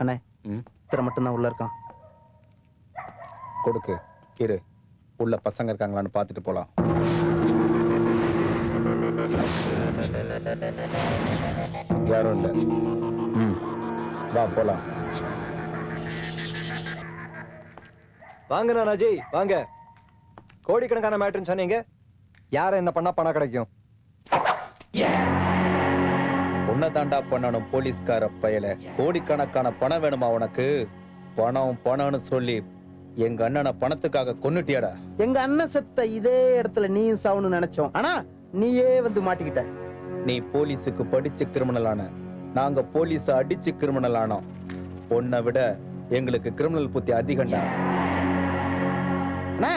அண்ணே இத்தனை மட்டும்தான் உள்ள இருக்கான். கொடுக்கு இரு, உள்ள பசங்க இருக்காங்களான்னு பார்த்துட்டு போலாம். யாரும் இல்லை. வா போலாம். வாங்கண்ணா அஜய் வாங்க. கோடிக்கணக்கான மேட்ருன்னு சொன்னீங்க. யார என்ன பண்ணா பணம் கிடைக்கும்? உன்னை தாண்டா பண்ணணும் போலீஸ்கார பயல. கோடிக்கணக்கான பணம் வேணுமா உனக்கு? பணம் பணம்னு சொல்லி எங்க அண்ணனை பணத்துக்காக கொன்னுட்டியாடா. எங்க அண்ணன் செத்த இதே இடத்துல நீயும் சாவணும்னு நினைச்சோம். ஆனா நீயே வந்து மாட்டிக்கிட்ட. நீ போலீஸுக்கு படிச்சு கிரிமினல் ஆன, நாங்க போலீஸ அடிச்சு கிரிமினல் ஆனோம். உன்னை விட எங்களுக்கு கிரிமினல் புத்தி அதிகம்டா. அண்ணே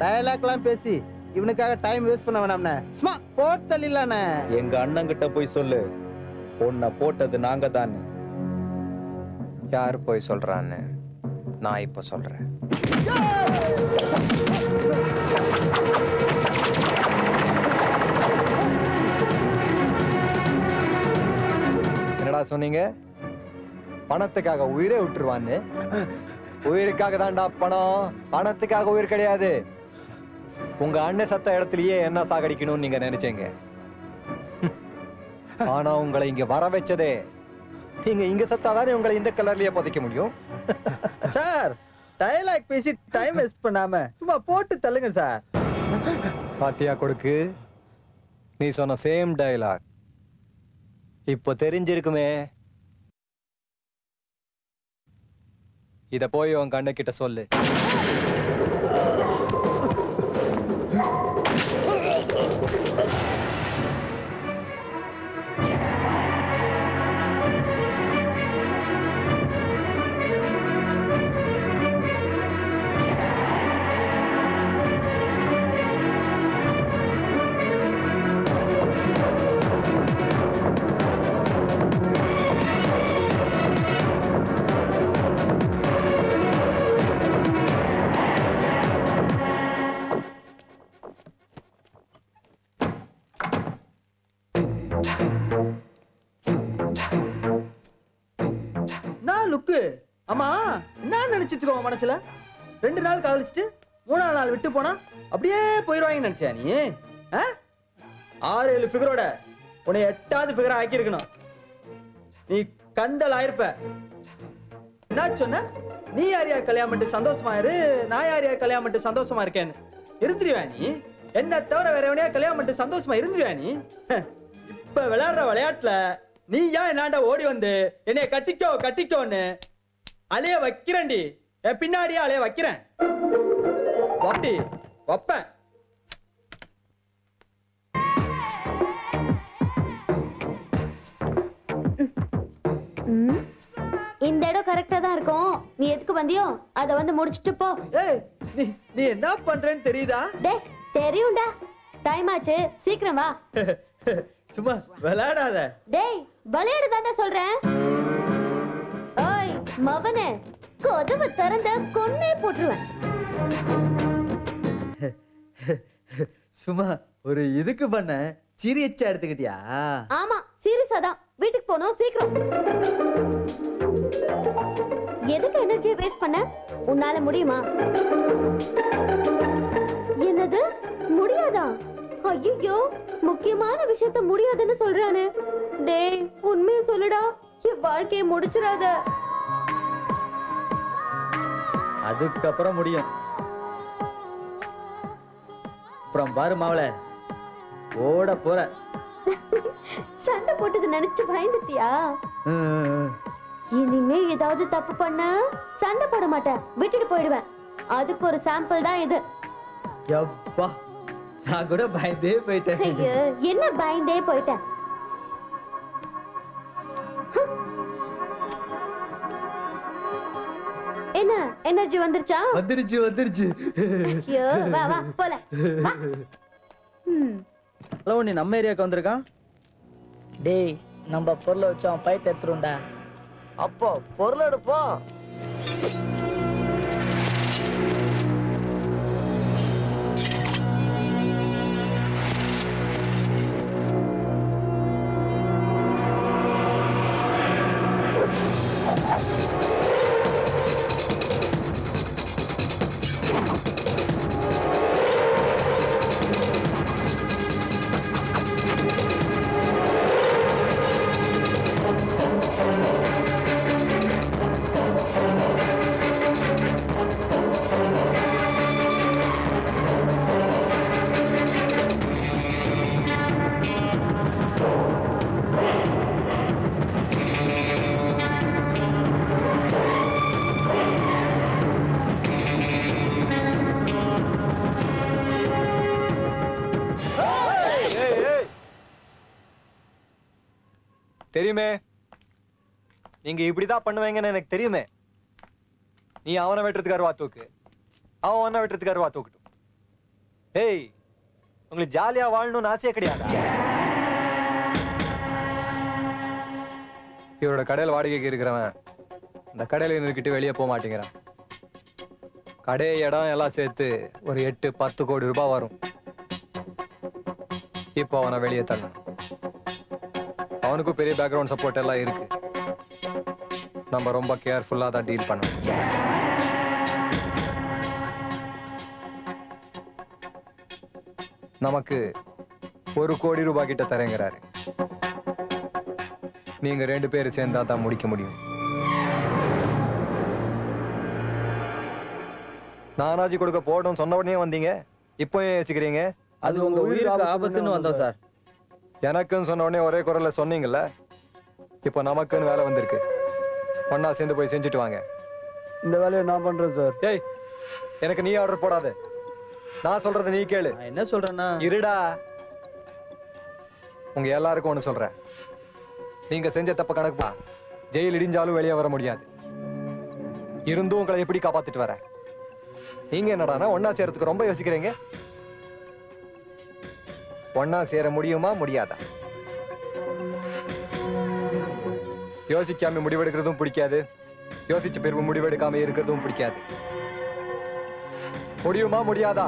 டயலாக்லாம் பேசி இவனுக்காக டைம் வேஸ்ட் பண்ண வேணாம்ண்ணே. சும்மா போட்டு தள்ளிடலாண்ணே. எங்க அண்ணங்கிட்ட போய் சொல்லு, உன்னை போட்டது நாங்க தான். யார் போய் சொல்றான்னு நான் இப்ப சொல்றேன். என்னடா சொன்னீங்க? பணத்துக்காக உயிரே விட்டுருவான்னு. உயிருக்காக தான்டா பணம், பணத்துக்காக உயிர் கிடையாது. உங்க அண்ணன் சத்த இடத்துலயே என்ன சாகடிக்கணும்னு நீங்க நினைச்சீங்க. ஆனா உங்களை இங்க வர வச்சதே, நீங்க இங்க சத்தாதானே உங்களை இந்த கலர்லயே புதைக்க முடியும். சார் டயலாக் பேசி டைம் வேஸ்ட் பண்ணாம சும்மா போட்டு தள்ளுங்க சார். பாட்டியா கொடுக்கு, நீ சொன்ன சேம் டயலாக் இப்போ தெரிஞ்சிருக்குமே. இத போய் உன் கண்ணு கிட்ட சொல்லு. ஆமா என்ன நினைச்சிட்டு இருக்கோம் மனசுல? 2 நாள் காவலிச்சுட்டு 3ஆவது நாள் விட்டு போனா அப்படியே போயிருவாங்கன்னு நினைச்சியா நீ? 6-7 ஃபிகரோட உன்னை 8வது ஃபிகரா ஆக்கி இருக்கணும். நீ கந்தல் ஆயிருப்ப. என்ன சொன்ன? நீ யாரையா கல்யாணம் பண்ணிட்டு சந்தோஷமா இரு, நான் யாரையா கல்யாணம் பண்ணிட்டு சந்தோஷமா இருக்கேன்னு இருந்துருவா நீ? என்ன தவிர வேற எவனையா கல்யாணம் பண்ணிட்டு சந்தோஷமா இருந்துருவா நீ? இப்ப விளையாடுற விளையாட்டுல நீ ஏன் என்னாண்ட ஓடி வந்து என்னைய கட்டிக்கோ கட்டிக்கோன்னு அலைய வைக்கிறேன்டி. என் பின்னாடியே அலைய வைக்கிறேன். வப்பி வப்பேன். இந்த இடம் கரெக்டா தான் இருக்கும். நீ எதுக்கு வந்தியோ அத வந்து முடிச்சிட்டு போ. ஏய் நீ என்ன பண்றேன்னு தெரியுதா? டேய் தெரியும்டா. டைம் ஆச்சு, சீக்கிரம் வா. சும்மா விளையாடாத. டேய் விளையாடுதாண்டா சொல்றேன். ஓய் மவனே, கதவு திறந்த கொன்னே போட்டுருவேன். சும்மா ஒரு இதுக்கு பண்ண சீரியஸா எடுத்துக்கிட்டியா? ஆமா சீரியஸா தான். வீட்டுக்கு போனோம் சீக்கிரம். எதுக்கு எனர்ஜியை வேஸ்ட் பண்ண? உன்னால முடியுமா? என்னது முடியாதா? ஐயோ முக்கியமான விஷயத்த முடியாதுன்னு சொல்றானே. டேய் உண்மையை சொல்லுடா, என் வாழ்க்கையை முடிச்சிடாத. அதுக்கப்புறம் முடியும். அப்புறம் பாரு மாவள ஓட போற. சண்டை போட்டது நினைச்சு பயந்துட்டியா? இனிமே ஏதாவது தப்பு பண்ண சண்டை போட மாட்டேன், விட்டுட்டு போயிடுவேன். அதுக்கு ஒரு சாம்பிள் தான் இது. யப்பா நான் கூட பயந்தே போயிட்டேன். ஐயோ என்ன பயந்தே போயிட்டேன்? என்ன எனர்ஜி வந்துருச்சா? வந்துருச்சு. ஐயோ வா வா போலாம் வா. ஹலோ நீ நம்ம ஏரியாக்கு வந்திருக்கான். டேய் நம்ம பொருளை வச்சு அவன் பைத்த எடுத்துருண்டா. அப்போ பொருள் எடுப்போம். தெரியுமே, நீங்க இப்படிதான் பண்ணுவீங்கன்னு எனக்கு தெரியுமே. நீ அவனை வெட்டுறதுக்கு அருவா தூக்கு, அவன் அவனை வெட்டுறதுக்கு அருவா தூக்கட்டும். ஏய், உங்களுக்கு ஜாலியா வாழணும்னு ஆசையே கிடையாதா? இவரோட கடையில் வாடகைக்கு இருக்கிறவன் இந்த கடையில இருந்துக்கிட்டு வெளியே போக மாட்டேங்கிறான். கடை இடம் எல்லாம் சேர்த்து ஒரு 8-10 கோடி ரூபாய் வரும். இப்போ அவனை வெளியே தள்ளணும். அவனுக்கும் பெரிய பேக்ரவுண்ட் சப்போர்ட் எல்லாம் இருக்கு. நம்ம ரொம்ப கேர்ஃபுல்லா தான் டீல் பண்ணணும். நமக்கு 1 கோடி ரூபாய் கிட்ட தரேங்கிறாரு. நீங்க 2 பேரும் சேர்ந்தா தான் முடிக்க முடியும். நானாஜி கொடுக்க போடும் சொன்ன உடனே வந்தீங்க, இப்போ ஏன் யோசிக்கிறீங்க? அது உங்க உயிருக்கு ஆபத்துன்னு வந்தோம் சார். எனக்குன்னு சொன்ன உடனே ஒரே குரல்ல சொன்னீங்கல்ல. இப்போ நமக்குன்னு வேலை வந்திருக்கு. ஒன்னா சேர்ந்து போய் செஞ்சுட்டு வாங்க. இந்த வேலையை நான் பண்றேன் சார். ஏய், எனக்கு நீ ஆர்டர் போடாத. நான் சொல்றத நீ கேளு. நான் என்ன சொல்றேன்னா, இருடா. உங்க எல்லாருக்கும் ஒண்ணு சொல்றேன். நீங்க செஞ்ச தப்ப கணக்கு ஜெயில் இடிஞ்சாலும் வெளியே வர முடியாது. இருந்தும் உங்களை எப்படி காப்பாத்திட்டு வர? நீங்க என்னடானா ஒன்னா சேரத்துக்கு ரொம்ப யோசிக்கிறீங்க. ஒன்னா சேர முடியுமா முடியாதா? யோசிக்காம முடிவெடுக்கிறதும் பிடிக்காது, யோசிச்ச பிறகு முடிவெடுக்காம இருக்கிறதும் பிடிக்காது. முடியுமா முடியாதா?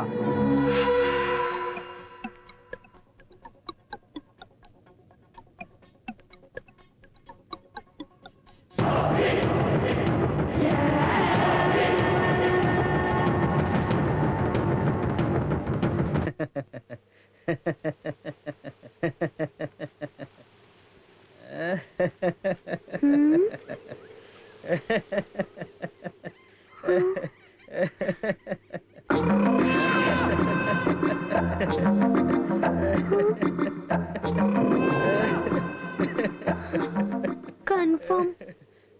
கன்ஃபார்ம்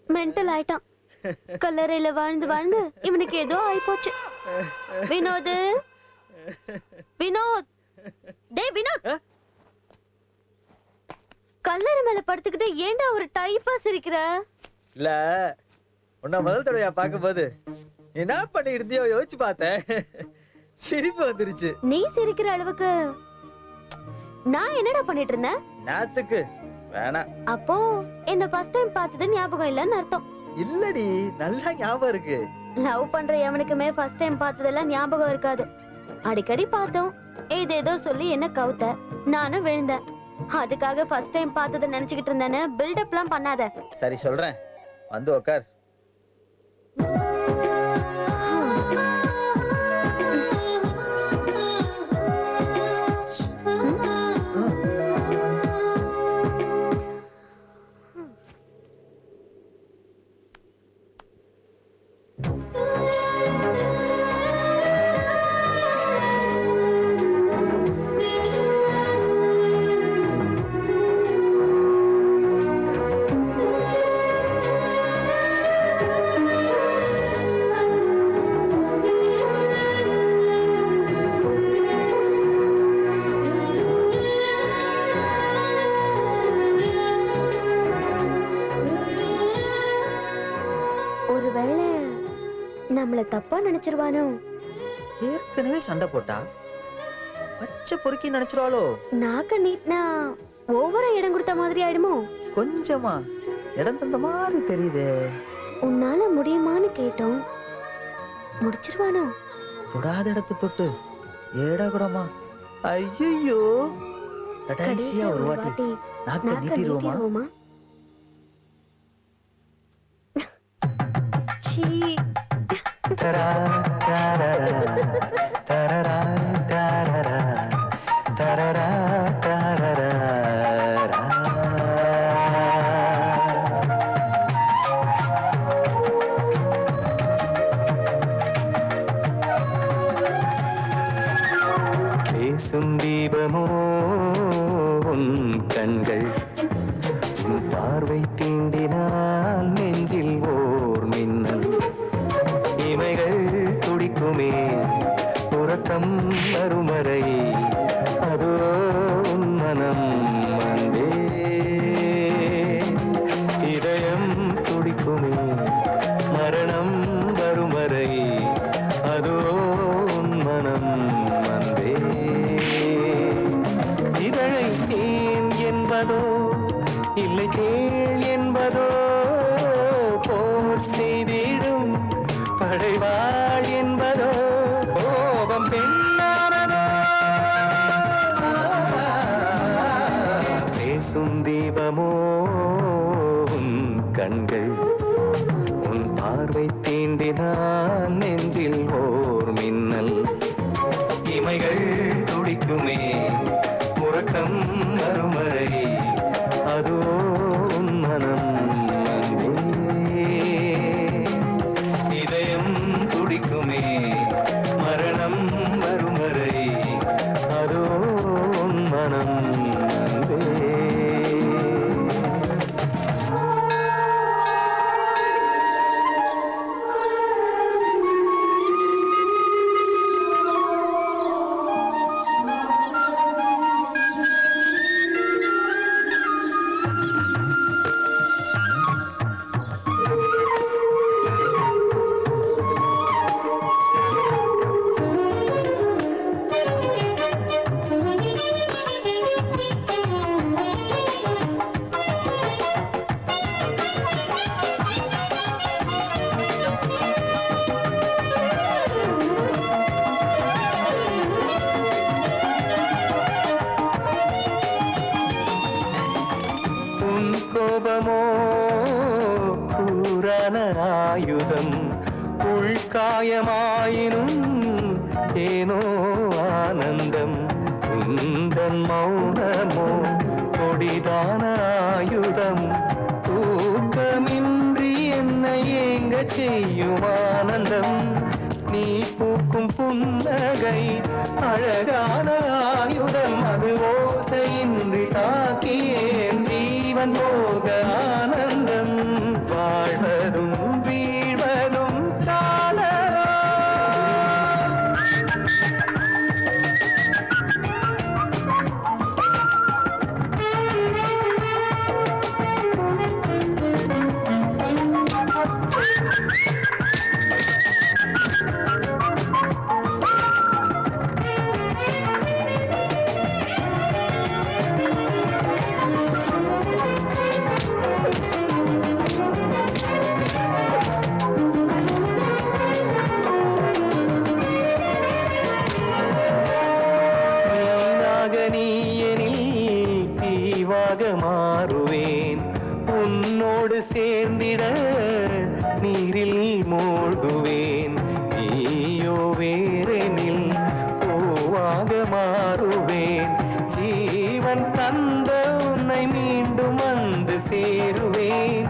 மென்டல் ஆயிட்டான். கல்லறையில வாழ்ந்து வாழ்ந்து இவனுக்கு ஏதோ ஆயிப்போச்சு. வினோத், வினோத், டேய் வினோத், கல்லறை மேல படுத்துக்கிட்டு ஏன்டா ஒரு டைப்பா சிரிக்கிற? இல்ல உன்ன முதல் தடவையா பார்க்கும்போது என்ன பண்ணிட்டு இருந்தியோ யோசிச்சு பார்த்தேன். சிரிப்பு வந்துருச்சு. நீ சிரிக்கிற அளவுக்கு நான் என்னடா பண்ணிட்டு இருந்தேன்? நேத்துக்கு வேணாம். அப்போ என்ன ஃபர்ஸ்ட் டைம் பார்த்தது ஞாபகம் இல்லன்னு அர்த்தம். இல்லடி, நல்லா ஞாபகம் இருக்கு. லவ் பண்ற எவனுக்குமே ஃபர்ஸ்ட் டைம் பார்த்ததெல்லாம் ஞாபகம் இருக்காது. அடிக்கடி பார்த்தோம், ஏதேதோ சொல்லி என்ன கவுத்த, நானும் விழுந்தேன். அதுக்காக ஃபர்ஸ்ட் டைம் பார்த்ததை நினைச்சுக்கிட்டு இருந்தேன்னு பில்டப்லாம் பண்ணாத. சரி சொல்றேன், வந்து உக்கார். ஒருவேளை நம்மள தப்பா நினைச்சிருவானோ? ஏற்கனவே சண்டை போட்டா பச்சை பொறுக்கி நினைச்சிருவாளோ? நாக்க நீட்னா ஓவரா இடம் கொடுத்த மாதிரி ஆயிடுமோ? கொஞ்சமா இடம் தந்த மாதிரி தெரியுதே. உன்னால முடியுமான்னு கேட்டோம், முடிச்சிருவானோ? தொடாத இடத்தை தொட்டு ஏடா கூடமா? ஐயோ, கடைசியா ஒரு வாட்டி நாக்க நீட்டிடுவோமா? சீ. பேசும் தீபமோ உன் கண்கள், உன் பார்வை தீண்டினால் நெஞ்சில் ஓர் மின்னல், இமைகள் துடிக்குமே உறக்கம் அருமறை, அதோ உன் மனம் அன்பே. பெண்ணானதோ பேசும் தீபமோ உன் கண்கள் உன் பார்வை தீண்டினால் நெஞ்சில் ஓர் மின்னல் இமைகள் துடிக்குமே உறக்கம் மறுமறை அதோ உன் மனம் அன்பே. இதயம் துடிக்குமே மரணம் மறுமறை அதோ உன் மனம் அன்பே. உன் கோபமோ கூரான ஆயுதம் உள்காயமாயினும் ஏனோ ஆனந்தம் உந்தன் மௌனமோ கொடிதான ஆயுதம் தூக்கமின்றி என்னை ஏங்க செய்யும் ஆனந்தம் நீ பூக்கும் புன்னகை அழகான ஆயுதம் அது ஓசையின்றி தாக்கியேன் ஜீவன் போக ஆனந்தம் வாழ்வதும் வீழ்வதும் காதலா மாறுவேன் உன்னோடு சேர்ந்திட நீரில் மூழ்குவேன் நீயோ வேறெனில் பூவாக மாறுவேன் ஜீவன் தந்த உன்னை மீண்டும் வந்து சேருவேன்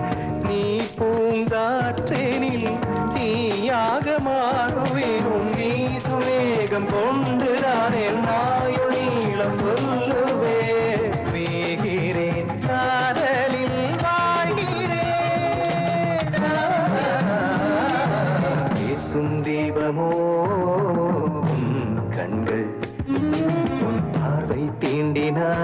நீ பூங்காற்றெனில் தீயாக மாறுவேன் உன் வீசும் வேகம் கொண்டுதான் என் ஆயுள் நீளம் சொல்லுவேன் வேகிறேன் காதலில் வாழ்கிறேன் பேசும் தீபமோ உன் கண்கள் உன் பார்வை தீண்டினார்